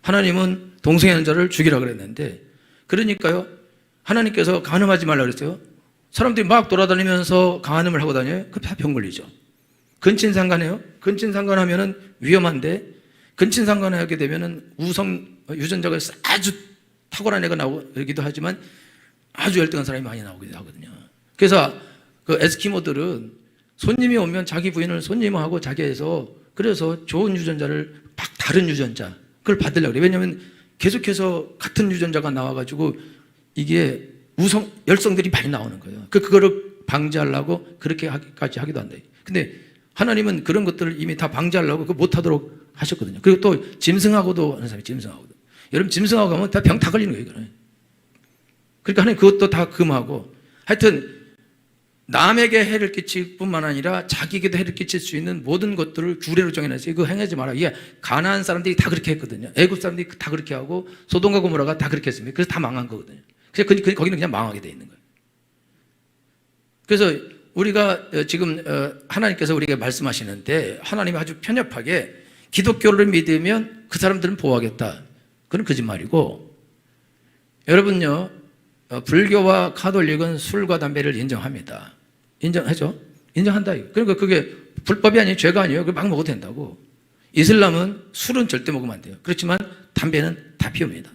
Speaker 1: 하나님은 동성애하는 자를 죽이라 그랬는데 그러니까요 하나님께서 간음하지 말라 그랬어요. 사람들이 막 돌아다니면서 간음을 하고 다녀요. 그럼 다 병 걸리죠. 근친상간해요. 근친상간하면은 위험한데 근친상간하게 되면은 유전자가 아주 탁월한 애가 나오기도 하지만 아주 열등한 사람이 많이 나오기도 하거든요. 그래서 그 에스키모들은 손님이 오면 자기 부인을 손님하고 자기에서 그래서 좋은 유전자를 막 다른 유전자 그걸 받으려고 그래요. 왜냐하면 계속해서 같은 유전자가 나와가지고 이게 열성들이 많이 나오는 거예요. 그거를 방지하려고 그렇게까지 하기도 한다. 근데 하나님은 그런 것들을 이미 다 방지하려고 그거 못하도록 하셨거든요. 그리고 또 짐승하고도 하는 사람이 짐승하고도. 여러분 짐승하고 가면 다 병 다 걸리는 거예요. 이거는. 그러니까 하나님 그것도 다 금하고 하여튼 남에게 해를 끼칠 뿐만 아니라 자기에게도 해를 끼칠 수 있는 모든 것들을 규례로 정해놨어요. 이거 행하지 마라. 이게 가나안 사람들이 다 그렇게 했거든요. 애굽 사람들이 다 그렇게 하고 소돔과 고모라가 다 그렇게 했습니다. 그래서 다 망한 거거든요. 그래서 거기는 그냥 망하게 돼 있는 거예요. 그래서 우리가 지금 하나님께서 우리에게 말씀하시는데 하나님이 아주 편협하게 기독교를 믿으면 그 사람들은 보호하겠다. 그건 거짓말이고 여러분요 불교와 가톨릭은 술과 담배를 인정합니다. 인정하죠? 인정한다. 그러니까 그게 불법이 아니에요. 죄가 아니에요. 막 먹어도 된다고. 이슬람은 술은 절대 먹으면 안 돼요. 그렇지만 담배는 다 피웁니다.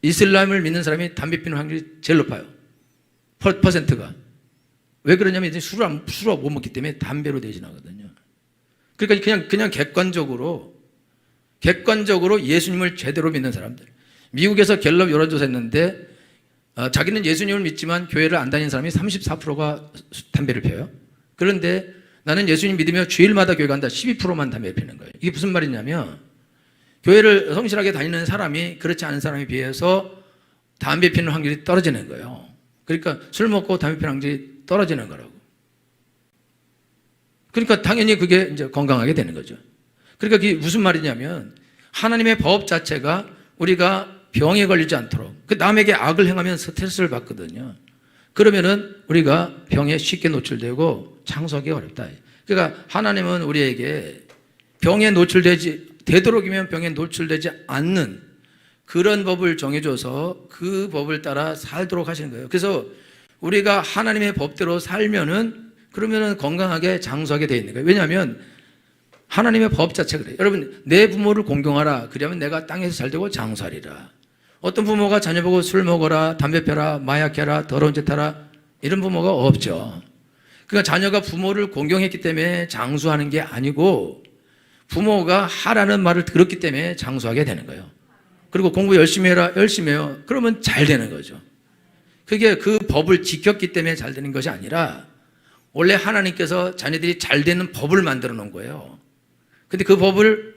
Speaker 1: 이슬람을 믿는 사람이 담배 피우는 확률이 제일 높아요. 퍼센트가. 왜 그러냐면 이제 술을 못 먹기 때문에 담배로 대신하거든요. 그러니까 그냥 객관적으로 예수님을 제대로 믿는 사람들. 미국에서 갤럽 여론조사 했는데 자기는 예수님을 믿지만 교회를 안 다니는 사람이 34%가 담배를 피워요. 그런데 나는 예수님 믿으며 주일마다 교회 간다. 12%만 담배를 피우는 거예요. 이게 무슨 말이냐면 교회를 성실하게 다니는 사람이 그렇지 않은 사람에 비해서 담배 피우는 확률이 떨어지는 거예요. 그러니까 술 먹고 담배 피우는 확률이 떨어지는 거라고. 그러니까 당연히 그게 이제 건강하게 되는 거죠. 그러니까 그게 무슨 말이냐면 하나님의 법 자체가 우리가 병에 걸리지 않도록, 그 남에게 악을 행하면 스트레스를 받거든요. 그러면은 우리가 병에 쉽게 노출되고 장수하기 어렵다. 그러니까 하나님은 우리에게 병에 되도록이면 병에 노출되지 않는 그런 법을 정해줘서 그 법을 따라 살도록 하시는 거예요. 그래서 우리가 하나님의 법대로 살면은 그러면은 건강하게 장수하게 되어 있는 거예요. 왜냐하면 하나님의 법 자체가 그래요. 여러분, 내 부모를 공경하라. 그러면 내가 땅에서 잘 되고 장수하리라. 어떤 부모가 자녀 보고 술 먹어라, 담배 펴라, 마약해라, 더러운 짓 하라, 이런 부모가 없죠. 그러니까 자녀가 부모를 공경했기 때문에 장수하는 게 아니고 부모가 하라는 말을 들었기 때문에 장수하게 되는 거예요. 그리고 공부 열심히 해라, 열심히 해요. 그러면 잘 되는 거죠. 그게 그 법을 지켰기 때문에 잘 되는 것이 아니라 원래 하나님께서 자녀들이 잘 되는 법을 만들어 놓은 거예요. 근데 그 법을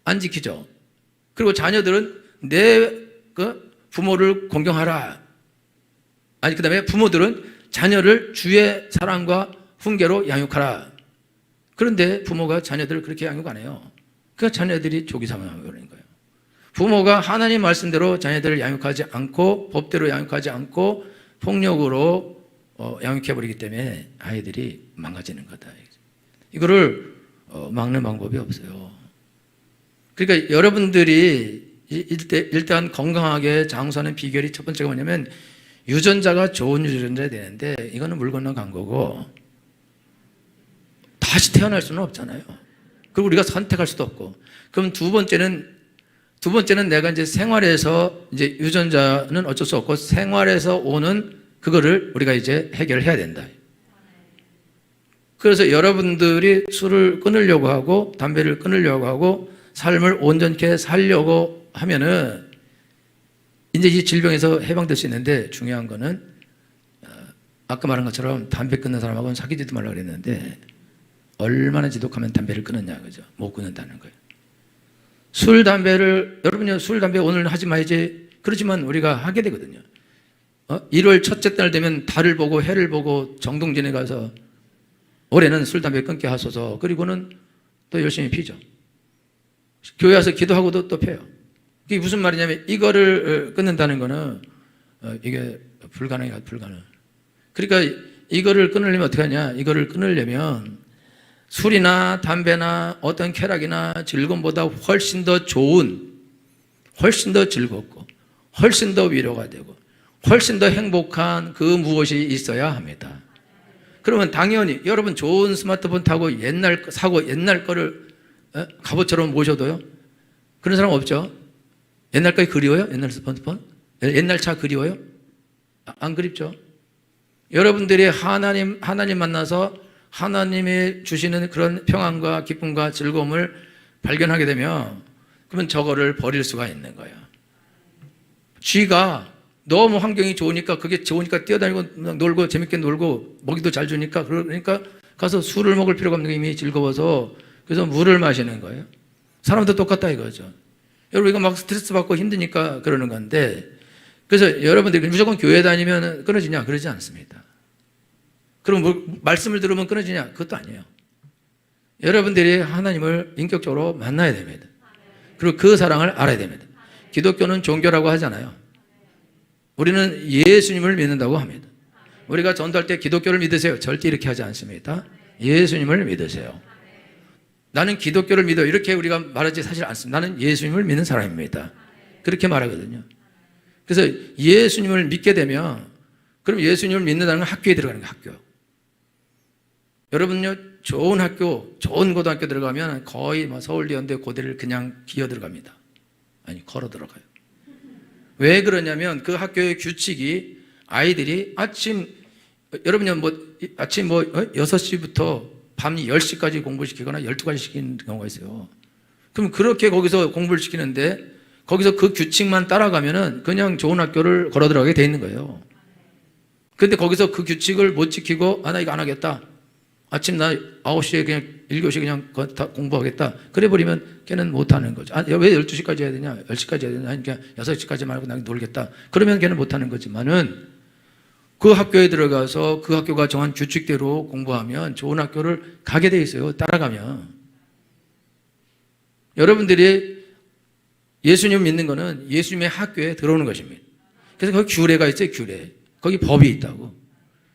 Speaker 1: 안 지키죠. 그리고 자녀들은 내 부모를 공경하라. 아니, 그 다음에 부모들은 자녀를 주의 사랑과 훈계로 양육하라. 그런데 부모가 자녀들을 그렇게 양육 안 해요. 그러니까 자녀들이 조기 사망하게 되는 거예요. 부모가 하나님 말씀대로 자녀들을 양육하지 않고 법대로 양육하지 않고 폭력으로 양육해버리기 때문에 아이들이 망가지는 거다. 이거를 막는 방법이 없어요. 그러니까 여러분들이 일단 건강하게 장수하는 비결이 첫 번째가 뭐냐면 유전자가 좋은 유전자가 되는데 이거는 물 건너 간 거고 다시 태어날 수는 없잖아요. 그리고 우리가 선택할 수도 없고. 그럼 두 번째는 내가 이제 생활에서 이제 유전자는 어쩔 수 없고 생활에서 오는 그거를 우리가 이제 해결해야 된다. 그래서 여러분들이 술을 끊으려고 하고 담배를 끊으려고 하고 삶을 온전케 살려고 하면은 이제 이 질병에서 해방될 수 있는데 중요한 거는 아까 말한 것처럼 담배 끊는 사람하고는 사귀지도 말라고 그랬는데 얼마나 지독하면 담배를 끊었냐, 그죠? 못 끊는다는 거예요. 여러분이 술, 담배 오늘 하지 말지 그러지만 우리가 하게 되거든요. 1월 첫째 달 되면 달을 보고 해를 보고 정동진에 가서 올해는 술, 담배 끊게 하소서. 그리고는 또 열심히 피죠. 교회 와서 기도하고도 또 펴요. 이게 무슨 말이냐면 이거를 끊는다는 거는 이게 불가능해요. 그러니까 이거를 끊으려면 어떻게 하냐. 이거를 끊으려면 술이나 담배나 어떤 쾌락이나 즐거움보다 훨씬 더 좋은, 훨씬 더 즐겁고 훨씬 더 위로가 되고 훨씬 더 행복한 그 무엇이 있어야 합니다. 그러면 당연히 여러분 좋은 스마트폰 타고 사고 옛날 거를 갑옷처럼 모셔도요? 그런 사람 없죠? 옛날 거 그리워요? 옛날 스마트폰? 옛날 차 그리워요? 안 그립죠? 여러분들이 하나님 만나서 하나님이 주시는 그런 평안과 기쁨과 즐거움을 발견하게 되면 그러면 저거를 버릴 수가 있는 거예요. 쥐가 너무 환경이 좋으니까 그게 좋으니까 뛰어다니고 놀고 재밌게 놀고 먹이도 잘 주니까 그러니까 가서 술을 먹을 필요가 없는 게 이미 즐거워서 그래서 물을 마시는 거예요. 사람도 똑같다 이거죠. 여러분 이거 막 스트레스 받고 힘드니까 그러는 건데 그래서 여러분들이 무조건 교회 다니면 끊어지냐? 그러지 않습니다. 그럼 뭐 말씀을 들으면 끊어지냐? 그것도 아니에요. 여러분들이 하나님을 인격적으로 만나야 됩니다. 그리고 그 사랑을 알아야 됩니다. 기독교는 종교라고 하잖아요. 우리는 예수님을 믿는다고 합니다. 우리가 전도할 때 기독교를 믿으세요. 절대 이렇게 하지 않습니다. 예수님을 믿으세요. 나는 기독교를 믿어. 이렇게 우리가 말하지 사실 않습니다. 나는 예수님을 믿는 사람입니다. 그렇게 말하거든요. 그래서 예수님을 믿게 되면 그럼 예수님을 믿는다는 건 학교에 들어가는 거예요. 학교. 여러분요, 좋은 학교, 좋은 고등학교 들어가면 거의 서울대, 연대, 고대를 그냥 기어 들어갑니다. 아니, 걸어 들어가요. 왜 그러냐면 그 학교의 규칙이 아이들이 아침 6시부터 밤 10시까지 공부를 시키거나 12가지 시키는 경우가 있어요. 그럼 그렇게 거기서 공부를 시키는데 거기서 그 규칙만 따라가면은 그냥 좋은 학교를 걸어 들어가게 돼 있는 거예요. 근데 거기서 그 규칙을 못 지키고 나 이거 안 하겠다. 아침 나 9시에 그냥 1교시 그냥 공부하겠다. 그래 버리면 걔는 못 하는 거죠. 왜 12시까지 해야 되냐? 10시까지 해야 되냐? 그러니까 6시까지 말고 나 놀겠다. 그러면 걔는 못 하는 거지만은 그 학교에 들어가서 그 학교가 정한 규칙대로 공부하면 좋은 학교를 가게 돼 있어요. 따라가면. 여러분들이 예수님 믿는 거는 예수님의 학교에 들어오는 것입니다. 그래서 거기 규례가 있어요, 규례. 거기 법이 있다고.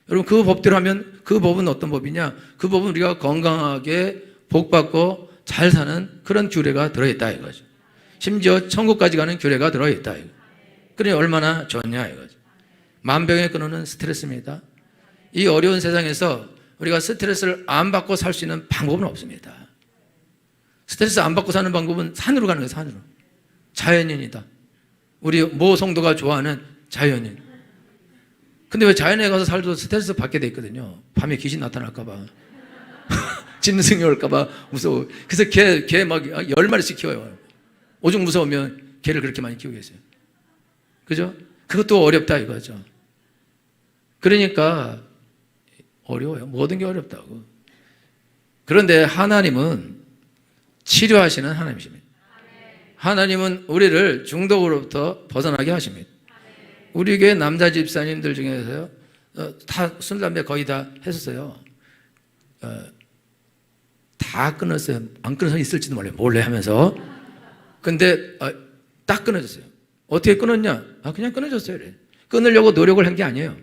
Speaker 1: 여러분, 그 법대로 하면 그 법은 어떤 법이냐? 그 법은 우리가 건강하게 복받고 잘 사는 그런 규례가 들어있다 이거죠. 심지어 천국까지 가는 규례가 들어있다 이거. 그러니 얼마나 좋냐 이거죠. 만병의 근원은 스트레스입니다. 이 어려운 세상에서 우리가 스트레스를 안 받고 살 수 있는 방법은 없습니다. 스트레스 안 받고 사는 방법은 산으로 가는 거예요, 산으로. 자연인이다. 우리 모 성도가 좋아하는 자연인. 근데 왜 자연에 가서 살도 스트레스 받게 돼 있거든요. 밤에 귀신 나타날까봐. 짐승이 올까봐 무서워. 그래서 개 막 10마리씩 키워요. 오죽 무서우면 개를 그렇게 많이 키우겠어요. 그죠? 그것도 어렵다 이거죠. 그러니까 어려워요. 모든 게 어렵다고. 그런데 하나님은 치료하시는 하나님이십니다. 하나님은 우리를 중독으로부터 벗어나게 하십니다. 우리 교회 남자 집사님들 중에서요, 다 술, 담배 거의 다 했었어요. 다 끊었어요. 안 끊어서 있을지도 몰라요. 몰래 하면서. 근데 딱 끊어졌어요. 어떻게 끊었냐? 그냥 끊어졌어요. 그래. 끊으려고 노력을 한 게 아니에요.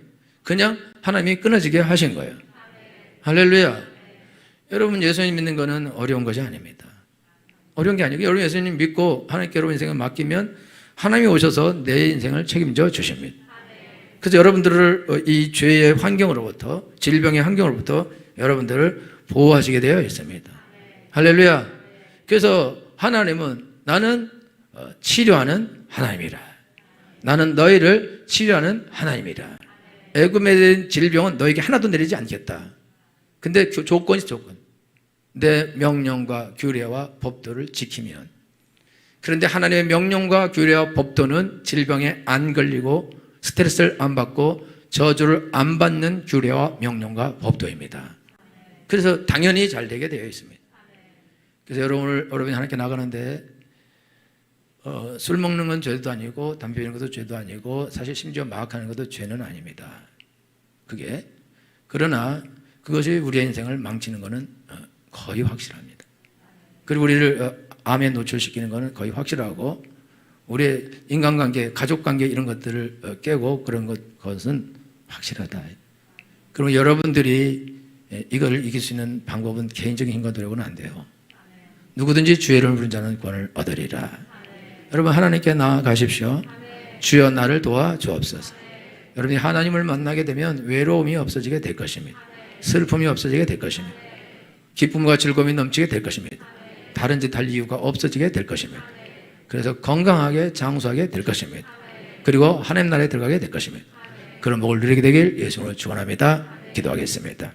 Speaker 1: 그냥 하나님이 끊어지게 하신 거예요. 할렐루야. 여러분, 예수님 믿는 거는 어려운 것이 아닙니다. 어려운 게 아니고, 여러분 예수님 믿고 하나님께 여러분 인생을 맡기면 하나님이 오셔서 내 인생을 책임져 주십니다. 그래서 여러분들을 이 죄의 환경으로부터, 질병의 환경으로부터 여러분들을 보호하시게 되어 있습니다. 할렐루야. 그래서 하나님은 나는 치료하는 하나님이라. 나는 너희를 치료하는 하나님이라. 애굽에 대한 질병은 너에게 하나도 내리지 않겠다. 근데 조건이 조건. 내 명령과 규례와 법도를 지키면. 그런데 하나님의 명령과 규례와 법도는 질병에 안 걸리고 스트레스를 안 받고 저주를 안 받는 규례와 명령과 법도입니다. 그래서 당연히 잘 되게 되어 있습니다. 그래서 여러분이 하나님께 나가는데 술 먹는 건 죄도 아니고 담배 피우는 것도 죄도 아니고 사실 심지어 마약하는 것도 죄는 아닙니다. 그게. 그러나 그것이 우리의 인생을 망치는 것은 거의 확실합니다. 그리고 우리를 암에 노출시키는 것은 거의 확실하고 우리의 인간관계, 가족관계 이런 것들을 깨고 그런 것은 확실하다. 그럼 여러분들이 이걸 이길 수 있는 방법은 개인적인 힘과 노력은 안 돼요. 누구든지 주의 이름을 부른 자는 구원을 얻으리라. 여러분 하나님께 나아가십시오. 주여 나를 도와 주옵소서. 여러분이 하나님을 만나게 되면 외로움이 없어지게 될 것입니다. 슬픔이 없어지게 될 것입니다. 기쁨과 즐거움이 넘치게 될 것입니다. 다른 짓 할 이유가 없어지게 될 것입니다. 그래서 건강하게 장수하게 될 것입니다. 그리고 하나님 나라에 들어가게 될 것입니다. 그런 복을 누리게 되길 예수님으로 축원합니다. 기도하겠습니다.